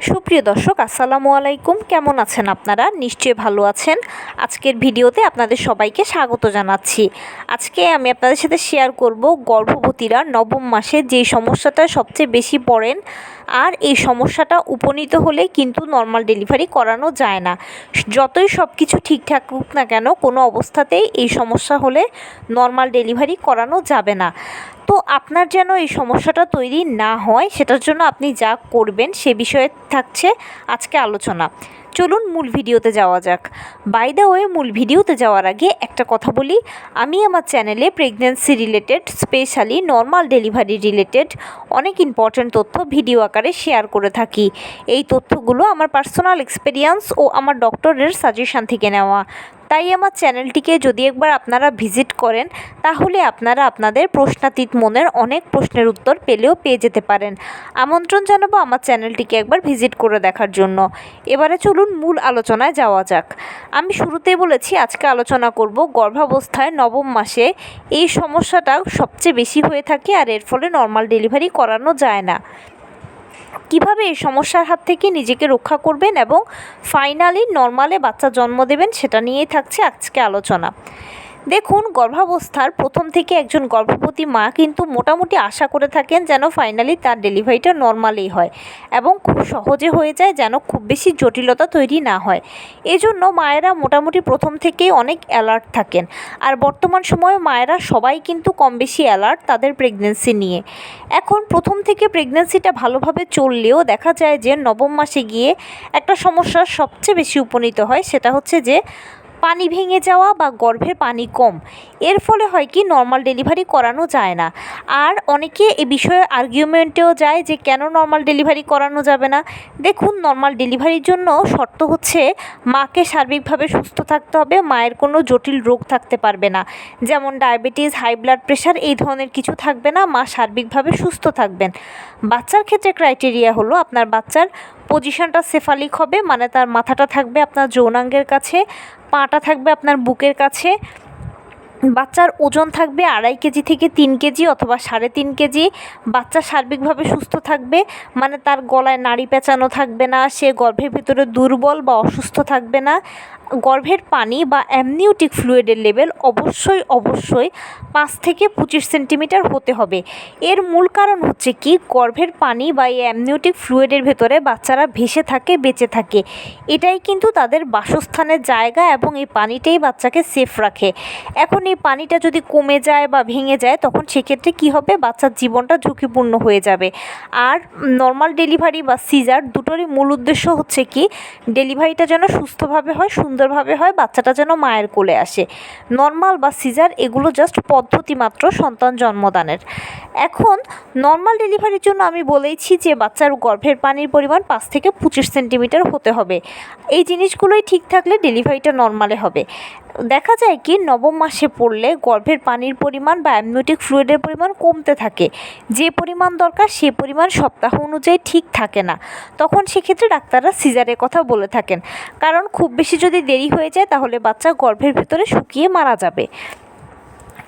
সুপ্রিয় দর্শক, আসসালামু আলাইকুম। কেমন আছেন আপনারা? নিশ্চয়ই ভালো আছেন। আজকের ভিডিওতে আপনাদের সবাইকে স্বাগত জানাচ্ছি। আজকে আমি আপনাদের সাথে শেয়ার করব গর্ভবতীরা নবম মাসে যে সমস্যাটা সবচেয়ে বেশি পড়েন, আর এই সমস্যাটা উপনীত হলে কিন্তু নর্মাল ডেলিভারি করানো যায় না। যতই সব কিছু ঠিকঠাক হোক না কেন, কোনো অবস্থাতেই এই সমস্যা হলে নর্মাল ডেলিভারি করানো যাবে না। তো আপনার যেন এই সমস্যাটা তৈরি না হয়, সেটার জন্য আপনি যা করবেন সে বিষয়ে থাকছে আজকে আলোচনা। চলুন মূল ভিডিওতে যাওয়া যাক। বাই দ্য ওয়ে, মূল ভিডিওতে যাওয়ার আগে একটা কথা বলি, আমি আমার চ্যানেলে pregnancy related, specially normal delivery related অনেক ইম্পর্ট্যান্ট তথ্য ভিডিও আকারে শেয়ার করে থাকি। এই তথ্যগুলো আমার পার্সোনাল এক্সপেরিয়েন্স ও আমার ডক্টরের সাজেশন থেকে নেওয়া। তাই আমার চ্যানেলটিকে যদি একবার আপনারা ভিজিট করেন, তাহলে আপনারা আপনাদের প্রশ্নাতীত মনের অনেক প্রশ্নের উত্তর পেয়ে যেতে পারেন। আমন্ত্রণ জানাবো আমার চ্যানেলটিকে একবার ভিজিট করে দেখার জন্য। এবারে চলুন মূল আলোচনায় যাওয়া যাক। আমি শুরুতেই বলেছি আজকে আলোচনা করব গর্ভাবস্থায় নবম মাসে এই সমস্যাটা সবচেয়ে বেশি হয়ে থাকে, আর এর ফলে নর্মাল ডেলিভারি করানো যায় না। কিভাবে এই সমস্যার হাত থেকে নিজেকে রক্ষা করবেন এবং ফাইনালি নর্মালে বাচ্চা জন্ম দেবেন, সেটা নিয়েই থাকছে আজকে আলোচনা। দেখুন, গর্ভাবস্থার প্রথম থেকে একজন গর্ভবতী মা কিন্তু মোটামুটি আশা করে থাকেন যেন ফাইনালি তার ডেলিভারিটা নর্মালি হয় এবং খুব সহজে হয়ে যায়, যেন খুব বেশি জটিলতা তৈরি না হয়। এজন্য মায়েরা মোটামুটি প্রথম থেকেই অনেক অ্যালার্ট থাকেন। আর বর্তমান সময়ে মায়েরা সবাই কিন্তু কম বেশি অ্যালার্ট তাদের প্রেগনেন্সি নিয়ে। এখন প্রথম থেকে প্রেগনেন্সিটা ভালোভাবে চললেও দেখা যায় যে নবম মাসে গিয়ে একটা সমস্যা সবচেয়ে বেশি উপনীত হয়, সেটা হচ্ছে যে পানি ভেঙে যাওয়া বা গর্ভের পানি কম। এর ফলে হয় কি, নর্মাল ডেলিভারি করানো যায় না। আর অনেকে এ বিষয়ে আর্গুমেন্টেও যায় যে কেন নর্মাল ডেলিভারি করানো যাবে না। দেখুন, নর্মাল ডেলিভারির জন্য শর্ত হচ্ছে মাকে সার্বিকভাবে সুস্থ থাকতে হবে, মায়ের কোনো জটিল রোগ থাকতে পারবে না, যেমন ডায়াবেটিস, হাই ব্লাড প্রেশার, এই ধরনের কিছু থাকবে না। মা সার্বিকভাবে সুস্থ থাকবেন। বাচ্চার ক্ষেত্রে ক্রাইটেরিয়া হলো আপনার বাচ্চার পজিশনটা সেফালিক হবে, মানে তার মাথাটা থাকবে আপনার যৌনাঙ্গের কাছে, পাটা থাকবে আপনার বুকের কাছে, বাচ্চার ওজন থাকবে 2.5 কেজি থেকে 3 কেজি অথবা 3.5 কেজি। বাচ্চা সার্বিকভাবে সুস্থ থাকবে, মানে তার গলায় নাড়ি পেঁচানো থাকবে না, সে গর্ভের ভিতরে দুর্বল বা অসুস্থ থাকবে না। গর্ভের পানি বা অ্যামনিওটিক ফ্লুইডের লেভেল অবশ্যই 5 থেকে 25 সেন্টিমিটার হতে হবে। এর মূল কারণ হচ্ছে কি, গর্ভের পানি বা এই অ্যামনিওটিক ফ্লুইডের ভেতরে বাচ্চারা ভেসে থাকে, বেঁচে থাকে। এটাই কিন্তু তাদের বাসস্থানের জায়গা এবং এই পানিটাই বাচ্চাকে সেফ রাখে। এখন এই পানিটা যদি কমে যায় বা ভেঙে যায়, তখন সেক্ষেত্রে কী হবে, বাচ্চার জীবনটা ঝুঁকিপূর্ণ হয়ে যাবে। আর নর্মাল ডেলিভারি বা সিজার দুটোরই মূল উদ্দেশ্য হচ্ছে কি, ডেলিভারিটা যেন সুস্থভাবে হয়, সুন্দরভাবে হয়, বাচ্চাটা যেন মায়ের কোলে আসে। নর্মাল বা সিজার এগুলো জাস্ট পদ্ধতি মাত্র সন্তান জন্মদানের। এখন নর্মাল ডেলিভারির জন্য আমি বলেইছি যে বাচ্চার গর্ভের পানির পরিমাণ 5 থেকে 25 সেন্টিমিটার হতে হবে। এই জিনিসগুলোই ঠিক থাকলে ডেলিভারিটা নর্মালে হবে। দেখা যায় কি, নবম মাসে পড়লে গর্ভের পানির পরিমাণ বা অ্যামনিওটিক ফ্লুইডের পরিমাণ কমতে থাকে। যে পরিমাণ দরকার সে পরিমাণ সপ্তাহ অনুযায়ী ঠিক থাকে না। তখন সেক্ষেত্রে ডাক্তাররা সিজারের কথা বলে থাকেন, কারণ খুব বেশি যদি দেরি হয়ে যায় তাহলে বাচ্চা গর্ভের ভিতরে শুকিয়ে মারা যাবে।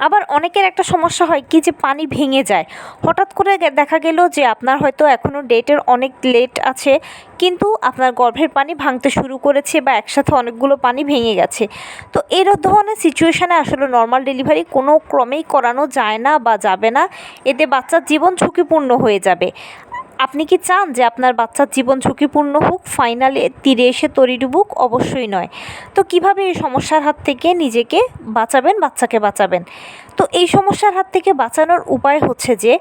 আবার অনেকের একটা সমস্যা হয় কি, যে পানি ভেঙে যায়। হঠাৎ করে দেখা গেল যে আপনার হয়তো এখনও ডেটের অনেক লেট আছে, কিন্তু আপনার গর্ভের পানি ভাঙতে শুরু করেছে বা একসাথে অনেকগুলো পানি ভেঙে গেছে। তো এই ধরনের সিচুয়েশানে আসলে নর্মাল ডেলিভারি কোনো ক্রমেই করানো যায় না বা যাবে না। এতে বাচ্চার জীবন ঝুঁকিপূর্ণ হয়ে যাবে। আপনি কি চান যে আপনার বাচ্চার জীবন ঝুঁকিপূর্ণ হোক, ফাইনালি তীরে এসে তরি ডুবুক? অবশ্যই নয়। তো কিভাবে এই সমস্যার হাত থেকে নিজেকে বাঁচাবেন, বাচ্চাকে বাঁচাবেন? তো এই সমস্যার হাত থেকে বাঁচানোর উপায় হচ্ছে যে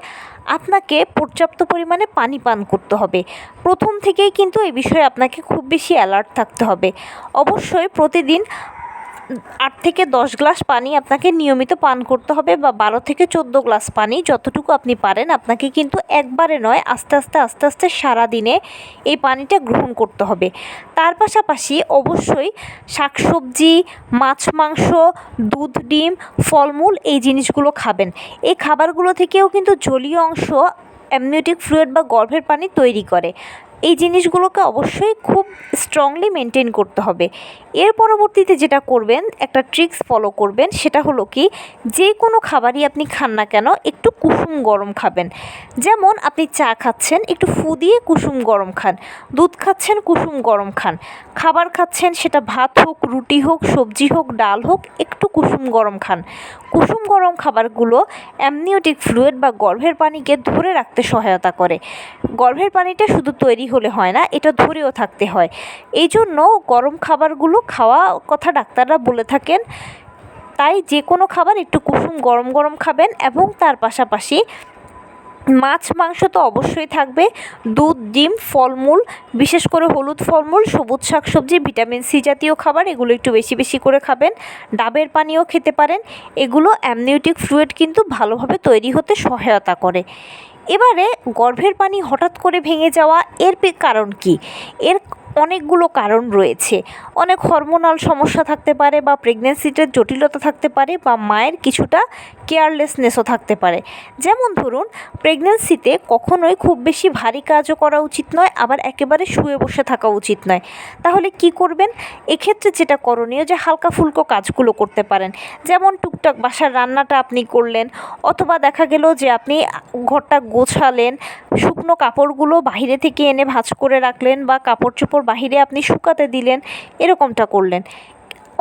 আপনাকে পর্যাপ্ত পরিমাণে পানি পান করতে হবে। প্রথম থেকেই কিন্তু এই বিষয়ে আপনাকে খুব বেশি অ্যালার্ট থাকতে হবে। অবশ্যই প্রতিদিন 8 থেকে 10 গ্লাস পানি আপনাকে নিয়মিত পান করতে হবে, বা 12 থেকে 14 গ্লাস পানি, যতটুকু আপনি পারেন। আপনাকে কিন্তু একবারে নয়, আস্তে আস্তে সারাদিনে এই পানিটা গ্রহণ করতে হবে। তার পাশাপাশি অবশ্যই শাকসবজি, মাছ, মাংস, দুধ, ডিম, ফলমূল, এই জিনিসগুলো খাবেন। এই খাবারগুলো থেকেও কিন্তু জলীয় অংশ অ্যামনিওটিক ফ্লুইড বা গর্ভের পানি তৈরি করে। এই জিনিসগুলোকে অবশ্যই খুব স্ট্রংলি মেনটেন করতে হবে। এর পরবর্তীতে যেটা করবেন, একটা ট্রিক্স ফলো করবেন, সেটা হলো কি, যে কোনো খাবারই আপনি খান না কেন একটু কুসুম গরম খাবেন। যেমন আপনি চা খাচ্ছেন, একটু ফু দিয়ে কুসুম গরম খান। দুধ খাচ্ছেন, কুসুম গরম খান। খাবার খাচ্ছেন, সেটা ভাত হোক, রুটি হোক, সবজি হোক, ডাল হোক, একটু কুসুম গরম খান। কুসুম গরম খাবারগুলো অ্যামনিওটিক ফ্লুইড বা গর্ভের পানিকে ধরে রাখতে সহায়তা করে। গর্ভের পানিটা শুধু তৈরি হলে হয় না, এটা ধরেও থাকতে হয়। এই জন্য গরম খাবারগুলো খাওয়া কথা ডাক্তাররা বলে থাকেন। তাই যে কোনো খাবার একটু কুসুম গরম গরম খাবেন, এবং তার পাশাপাশি মাছ মাংস তো অবশ্যই থাকবে, দুধ, ডিম, ফলমূল, বিশেষ করে হলুদ ফলমূল, সবুজ শাকসবজি, ভিটামিন সি জাতীয় খাবার, এগুলো একটু বেশি বেশি করে খাবেন। ডাবের পানিও খেতে পারেন। এগুলো অ্যামনিওটিক ফ্লুইড কিন্তু ভালোভাবে তৈরি হতে সহায়তা করে। এবারে গর্ভের পানি হঠাৎ করে ভেঙে যাওয়া, এর কারণ কি? এর অনেকগুলো কারণ রয়েছে। অনেক হরমোনাল সমস্যা থাকতে পারে, বা প্রেগনেন্সিতে জটিলতা থাকতে পারে, বা মায়ের কিছুটা কেয়ারলেসনেসও থাকতে পারে। যেমন ধরুন, প্রেগনেন্সিতে কখনোই খুব বেশি ভারী কাজও করা উচিত নয়, আবার একেবারে শুয়ে বসে থাকা উচিত নয়। তাহলে কি করবেন? এক্ষেত্রে যেটা করণীয়, যে হালকা ফুলকো কাজগুলো করতে পারেন। যেমন টুকটাক বাসার রান্নাটা আপনি করলেন, অথবা দেখা গেল যে আপনি ঘরটা গোছালেন, শুকনো কাপড়গুলো বাইরে থেকে এনে ভাঁজ করে রাখলেন, বা কাপড় চোপড় বাহিরে আপনি শুকাতে দিলেন, এরকমটা করলেন।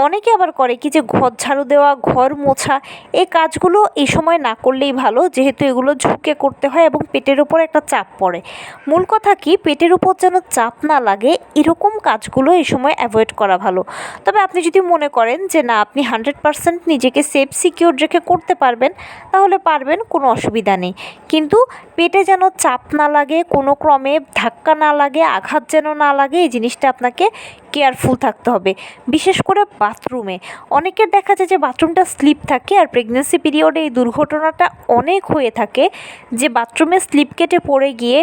অনেকে আবার করে কি, যে ঘর ঝাড়ু দেওয়া, ঘর মোছা, এই কাজগুলো এই সময় না করলেই ভালো, যেহেতু এগুলো ঝুঁকে করতে হয় এবং পেটের উপর একটা চাপ পড়ে। মূল কথা কি, পেটের উপর যেন চাপ না লাগে, এরকম কাজগুলো এই সময় অ্যাভয়েড করা ভালো। তবে আপনি যদি মনে করেন যে না, আপনি 100% নিজেকে সেফ সিকিউর রেখে করতে পারবেন, তাহলে পারবেন, কোনো অসুবিধা নেই। কিন্তু পেটে যেন চাপ না লাগে, কোনো ক্রমে ধাক্কা না লাগে, আঘাত যেন না লাগে, এই জিনিসটা আপনাকে কেয়ারফুল থাকতে হবে। বিশেষ করে বাথরুমে অনেকের দেখা যায় যে বাথরুমটা স্লিপ থাকে, আর প্রেগনেন্সি পিরিয়ডে এই দুর্ঘটনাটা অনেক হয়ে থাকে, যে বাথরুমে স্লিপ কেটে পড়ে গিয়ে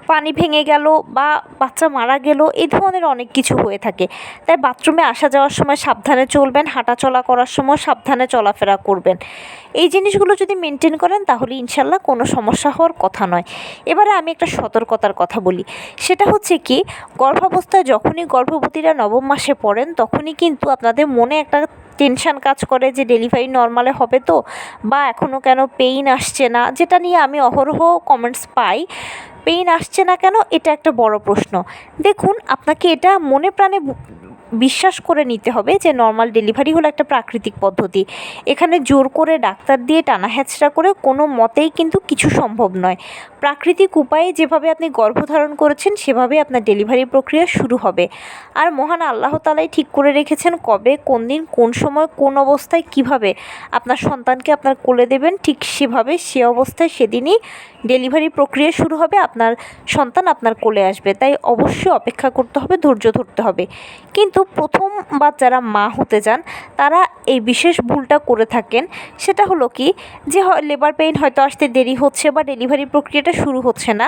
পানি ভেঙে গেল, বা বাচ্চা মারা গেল, এই ধরনের অনেক কিছু হয়ে থাকে। তাই বাথরুমে আসা যাওয়ার সময় সাবধানে চলবেন, হাঁটাচলা করার সময় সাবধানে চলাফেরা করবেন। এই জিনিসগুলো যদি মেনটেন করেন, তাহলে ইনশাল্লাহ কোনো সমস্যা হওয়ার কথা নয়। এবারে আমি একটা সতর্কতার কথা বলি, সেটা হচ্ছে কি, গর্ভাবস্থায় যখনই গর্ভবতীরা নবম মাসে পড়েন, তখনই কিন্তু আপনাদের মনে একটা টেনশান কাজ করে, যে ডেলিভারি নর্মালে হবে তো, বা এখনও কেন পেইন আসছে না, যেটা নিয়ে আমি অহরহ কমেন্টস পাই। পেইন আসছে না কেন, এটা একটা বড় প্রশ্ন। দেখুন, আপনাকে এটা মনে প্রাণে বিশ্বাস করে নিতে হবে যে নর্মাল ডেলিভারি হলো একটা প্রাকৃতিক পদ্ধতি। এখানে জোর করে ডাক্তার দিয়ে টানা হেঁচড়া করে কোনো মতেই কিন্তু কিছু সম্ভব নয়। প্রাকৃতিক উপায়ে যেভাবে আপনি গর্ভধারণ করেছেন, সেভাবে আপনার ডেলিভারি প্রক্রিয়া শুরু হবে। আর মহান আল্লাহ তাআলাই ঠিক করে রেখেছেন কবে, কোন দিন, কোন সময়, কোন অবস্থায় কিভাবে আপনার সন্তানকে আপনার কোলে দেবেন, ঠিক সেভাবে সে অবস্থায় সেদিনই ডেলিভারি প্রক্রিয়া শুরু হবে, আপনার সন্তান আপনার কোলে আসবে। তাই অবশ্যই অপেক্ষা করতে হবে, ধৈর্য ধরতে হবে। কিন্তু প্রথমবার যারা মা হতে যান, তারা এই বিশেষ ভুলটা করে থাকেন। সেটা হলো কি, যে লেবার পেইন হয়তো আসতে দেরি হচ্ছে, বা ডেলিভারি প্রক্রিয়াটা শুরু হচ্ছে না,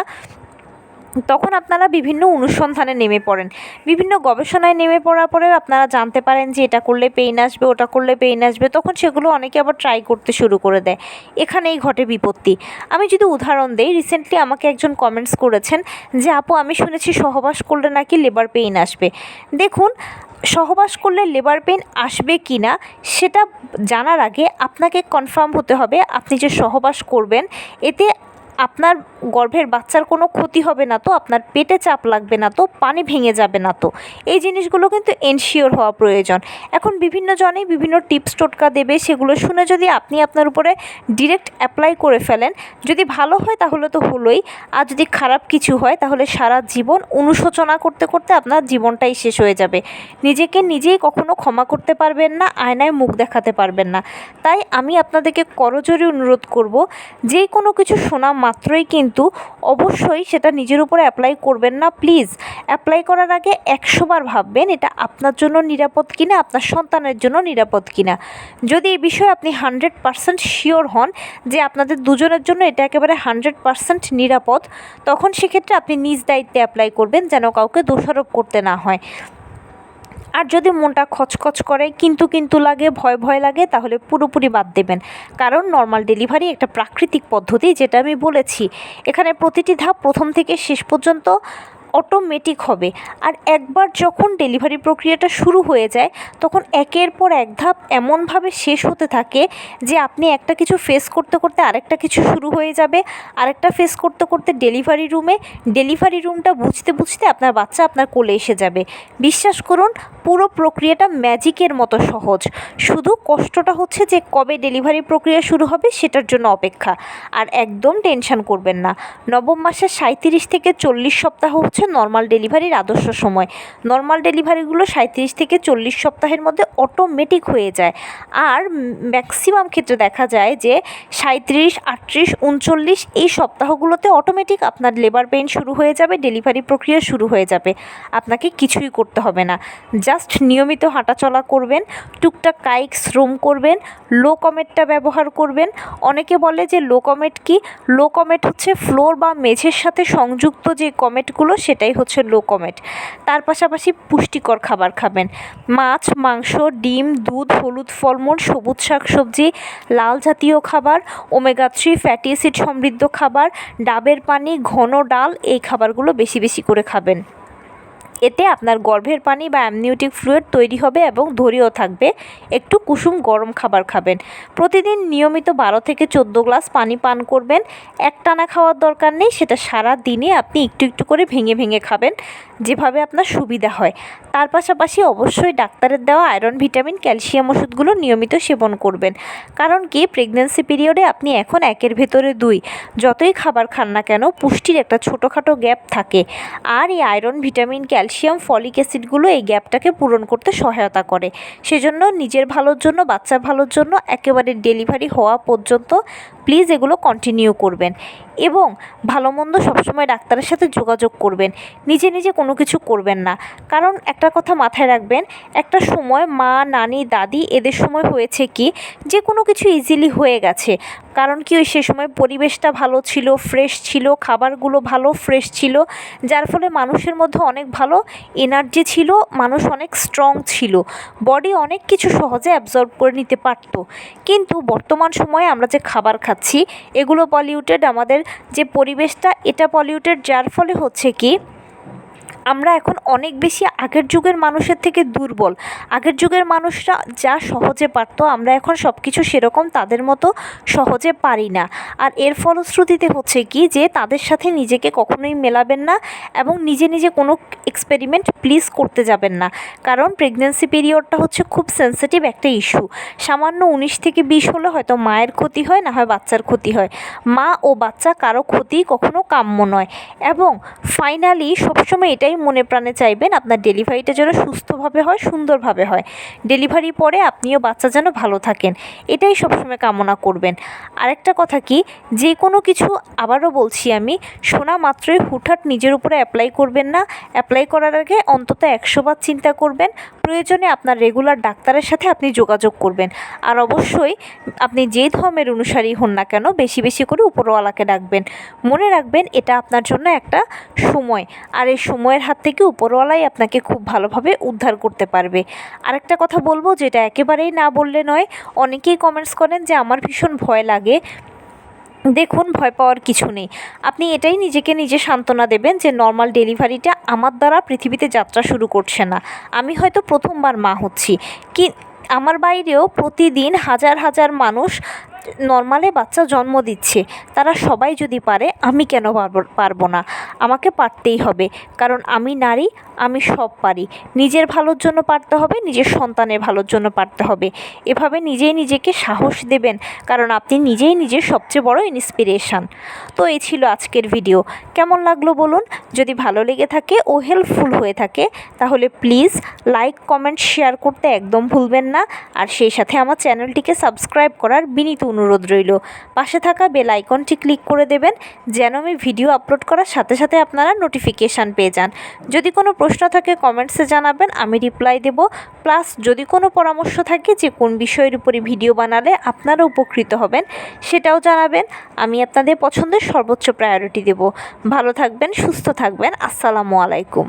তখন আপনারা বিভিন্ন অনুসন্ধানে নেমে পড়েন। বিভিন্ন গবেষণায় নেমে পড়ার পরে আপনারা জানতে পারেন যে এটা করলে পেইন আসবে, ওটা করলে পেইন আসবে, তখন সেগুলো অনেকে আবার ট্রাই করতে শুরু করে দেয়। এখানেই ঘটে বিপত্তি। আমি যদি উদাহরণ দেই, রিসেন্টলি আমাকে একজন কমেন্টস করেছেন যে আপু, আমি শুনেছি সহবাস করলে নাকি লেবার পেইন আসবে। দেখুন, সহবাস করলে লেবার পেইন আসবে কি না, সেটা জানার আগে আপনাকে কনফার্ম হতে হবে আপনি যে সহবাস করবেন, এতে আপনার গর্ভের বাচ্চার কোনো ক্ষতি হবে না তো, আপনার পেটে চাপ লাগবে না তো, পানি ভেঙে যাবে না তো। এই জিনিসগুলো কিন্তু এনশিওর হওয়া প্রয়োজন। এখন বিভিন্ন জনেই বিভিন্ন টিপস টোটকা দেবে, সেগুলো শুনে যদি আপনি আপনার উপরে ডিরেক্ট অ্যাপ্লাই করে ফেলেন, যদি ভালো হয় তাহলে তো হলোই, আর যদি খারাপ কিছু হয় তাহলে সারা জীবন অনুশোচনা করতে করতে আপনার জীবনটাই শেষ হয়ে যাবে। নিজেকে নিজেই কখনো ক্ষমা করতে পারবেন না, আয়নায় মুখ দেখাতে পারবেন না। তাই আমি আপনাদেরকে করজোড়ে অনুরোধ করব, যে কোনো কিছু শোনা মাত্রই কিন্তু অবশ্যই সেটা নিজের উপরে অ্যাপ্লাই করবেন না। প্লিজ অ্যাপ্লাই করার আগে 100 বার ভাববেন এটা আপনার জন্য নিরাপদ কিনা, আপনার সন্তানের জন্য নিরাপদ কিনা। যদি এই বিষয়ে আপনি 100% শিওর হন যে আপনাদের দুজনের জন্য এটা একেবারে 100% নিরাপদ, তখন সেক্ষেত্রে আপনি নিজ দায়িত্বে অ্যাপ্লাই করবেন, যেন কাউকে দোষারোপ করতে না হয়। আর যদি মনটা খচখচ করে কিন্তু লাগে ভয় ভয় লাগে তাহলে পুরোপুরি বাদ দেবেন, কারণ নর্মাল ডেলিভারি একটা প্রাকৃতিক পদ্ধতি, যেটা আমি বলেছি। এখানে প্রতিটি ধাপ প্রথম থেকে শেষ পর্যন্ত অটোমেটিক হবে। আর একবার যখন ডেলিভারি প্রক্রিয়াটা শুরু হয়ে যায় তখন একের পর এক ধাপ এমনভাবে শেষ হতে থাকে যে আপনি একটা কিছু ফেস করতে করতে আরেকটা কিছু শুরু হয়ে যাবে, আরেকটা ফেস করতে করতে ডেলিভারি রুমটা বুঝতে বুঝতে আপনার বাচ্চা আপনার কোলে এসে যাবে। বিশ্বাস করুন, পুরো প্রক্রিয়াটা ম্যাজিকের মতো সহজ। শুধু কষ্টটা হচ্ছে যে কবে ডেলিভারি প্রক্রিয়া শুরু হবে সেটার জন্য অপেক্ষা। আর একদম টেনশন করবেন না, নবম মাসের 37 থেকে 40 সপ্তাহ হচ্ছে নর্মাল ডেলিভারির আদর্শ সময়। নর্মাল ডেলিভারিগুলো 37 থেকে 40 সপ্তাহের মধ্যে অটোমেটিক হয়ে যায়। আর ম্যাক্সিমাম ক্ষেত্রে দেখা যায় যে 37, 38, 39 এই সপ্তাহগুলোতে অটোমেটিক আপনার লেবার পেইন শুরু হয়ে যাবে, ডেলিভারি প্রক্রিয়া শুরু হয়ে যাবে। আপনাকে কিছুই করতে হবে না, জাস্ট নিয়মিত হাঁটাচলা করবেন, টুকটাক কায়িক শ্রম করবেন, লো কমেটটা ব্যবহার করবেন। অনেকে বলে যে লো কমেট কি? লো কমেট হচ্ছে ফ্লোর বা মেঝের সাথে সংযুক্ত যে কমেটগুলো, সেটাই হচ্ছে লো কমেট। তার পাশাপাশি পুষ্টিকর খাবার খাবেন, মাছ, মাংস, ডিম, দুধ, হলুদ ফলমূল, সবুজ শাকসবজি, লাল জাতীয় খাবার, ওমেগা 3 ফ্যাটি অ্যাসিড সমৃদ্ধ খাবার, ডাবের পানি, ঘন ডাল, এই খাবারগুলো বেশি বেশি করে খাবেন। এতে আপনার গর্ভের পানি বা অ্যামনিওটিক ফ্লুইড তৈরি হবে এবং ধৈর্য থাকবে। একটু কুসুম গরম খাবার খাবেন। প্রতিদিন নিয়মিত 12 থেকে 14 গ্লাস পানি পান করবেন। একটানা খাওয়ার দরকার নেই, সেটা সারা দিনে আপনি একটু একটু করে ভেঙে ভেঙে খাবেন, যেভাবে আপনার সুবিধা হয়। তার পাশাপাশি অবশ্যই ডাক্তারের দেওয়া আয়রন, ভিটামিন, ক্যালসিয়াম ওষুধগুলো নিয়মিত সেবন করবেন। কারণ কি, প্রেগন্যান্সি পিরিয়ডে আপনি এখন 1-এর ভেতরে 2 যতই খাবার খান না কেন পুষ্টির একটা ছোটোখাটো গ্যাপ থাকে। আর এই আয়রন, ভিটামিন, ক্যালসিয়াম, ফলিক অ্যাসিডগুলো এই গ্যাপটাকে পূরণ করতে সহায়তা করে। সেজন্য নিজের ভালোর জন্য, বাচ্চার ভালোর জন্য একেবারে ডেলিভারি হওয়া পর্যন্ত প্লিজ এগুলো কন্টিনিউ করবেন। এবং ভালো মন্দ সবসময় ডাক্তারের সাথে যোগাযোগ করবেন, নিজে নিজে কোনো কিছু করবেন না। কারণ একটা কথা মাথায় রাখবেন, একটা সময় মা, নানি, দাদি এদের সময় হয়েছে কি যে কোনো কিছু ইজিলি হয়ে গেছে। কারণ কি, ওই সে সময় পরিবেশটা ভালো ছিল, ফ্রেশ ছিল, খাবারগুলো ভালো ফ্রেশ ছিল, যার ফলে মানুষের মধ্যে অনেক ভালো এনার্জি ছিল, মানুষ অনেক স্ট্রং ছিল, বডি অনেক কিছু সহজে অ্যাবজর্ব করে নিতে পারত। কিন্তু বর্তমান সময়ে আমরা যে খাবার খাচ্ছি এগুলো পলিউটেড, আমাদের যে পরিবেশটা এটা পলিউটেড, যার ফলে হচ্ছে কি আমরা এখন অনেক বেশি আগের যুগের মানুষের থেকে দুর্বল। আগের যুগের মানুষরা যা সহজে পারত, আমরা এখন সব কিছু সেরকম তাদের মতো সহজে পারি না। আর এর ফলশ্রুতিতে হচ্ছে কি যে তাদের সাথে নিজেকে কখনোই মেলাবেন না এবং নিজে নিজে কোনো এক্সপেরিমেন্ট প্লিজ করতে যাবেন না। কারণ প্রেগন্যান্সি পিরিয়ডটা হচ্ছে খুব সেন্সিটিভ একটা ইস্যু। সামান্য 19 থেকে 20 হলে হয়তো মায়ের ক্ষতি হয়, না হয় বাচ্চার ক্ষতি হয়। মা ও বাচ্চা কারো ক্ষতি কখনো কাম্য নয়। এবং ফাইনালি সবসময় এটাই মনে প্রাণে চাইবেন আপনার ডেলিভারিটা যেন সুস্থভাবে হয়, সুন্দরভাবে হয়। ডেলিভারি পরে আপনিও বাচ্চা যেন ভালো থাকেন, এটাই সবসময় কামনা করবেন। আরেকটা কথা কি, যে কোনো কিছু আবারও বলছি আমি, শোনা মাত্রই হুটহাট নিজের উপরে অ্যাপ্লাই করবেন না। অ্যাপ্লাই করার আগে অন্তত 100 বার চিন্তা করবেন। প্রয়োজনে আপনার রেগুলার ডাক্তারের সাথে আপনি যোগাযোগ করবেন। আর অবশ্যই আপনি যে ধর্মের অনুসারী হন না কেন বেশি বেশি করে উপরওয়ালাকে ডাকবেন। মনে রাখবেন এটা আপনার জন্য একটা সময়, আর এই সময়ের হাত থেকে উপরওয়ালাই আপনাকে খুব ভালোভাবে উদ্ধার করতে পারবে। আরেকটা কথা বলবো, যেটা একেবারেই না বললে নয়, অনেকেই কমেন্টস করেন যে আমার ভীষণ ভয় লাগে। দেখুন, ভয় পাওয়ার কিছু নেই। আপনি এটাই নিজেকে নিজে সান্ত্বনা দেবেন যে নর্মাল ডেলিভারিটা আমার দ্বারা পৃথিবীতে যাত্রা শুরু করছে না। আমি হয়তো প্রথমবার মা হচ্ছি, কি আমার বাইরেও প্রতিদিন হাজার হাজার মানুষ নর্মালে বাচ্চা জন্ম দিচ্ছে। তারা সবাই যদি পারে, আমি কেন পারবো না? আমাকে পারতেই হবে, কারণ আমি নারী, আমি সব পারি। নিজের ভালোর জন্য পারতে হবে, নিজের সন্তানের ভালোর জন্য পারতে হবে। এভাবে নিজেই নিজেকে সাহস দেবেন, কারণ আপনি নিজেই নিজের সবচেয়ে বড় ইন্সপিরেশান। তো এই ছিল আজকের ভিডিও। কেমন লাগলো বলুন? যদি ভালো লেগে থাকে ও হেল্পফুল হয়ে থাকে তাহলে প্লিজ লাইক, কমেন্ট, শেয়ার করতে একদম ভুলবেন না। আর সেই সাথে আমার চ্যানেলটিকে সাবস্ক্রাইব করার বিনীত অনুরোধ রইল। পাশে থাকা বেল আইকনটি ক্লিক করে দেবেন যেন আমি ভিডিও আপলোড করার সাথে সাথে আপনারা নোটিফিকেশান পেয়ে যান। যদি কোনো প্রশ্ন থাকে কমেন্টসে জানাবেন, আমি রিপ্লাই দেব। প্লাস যদি কোনো পরামর্শ থাকে যে কোন বিষয়ের উপরে ভিডিও বানালে আপনারা উপকৃত হবেন, সেটাও জানাবেন। আমি আপনাদের পছন্দের সর্বোচ্চ প্রায়োরিটি দেব। ভালো থাকবেন, সুস্থ থাকবেন। আসসালামু আলাইকুম।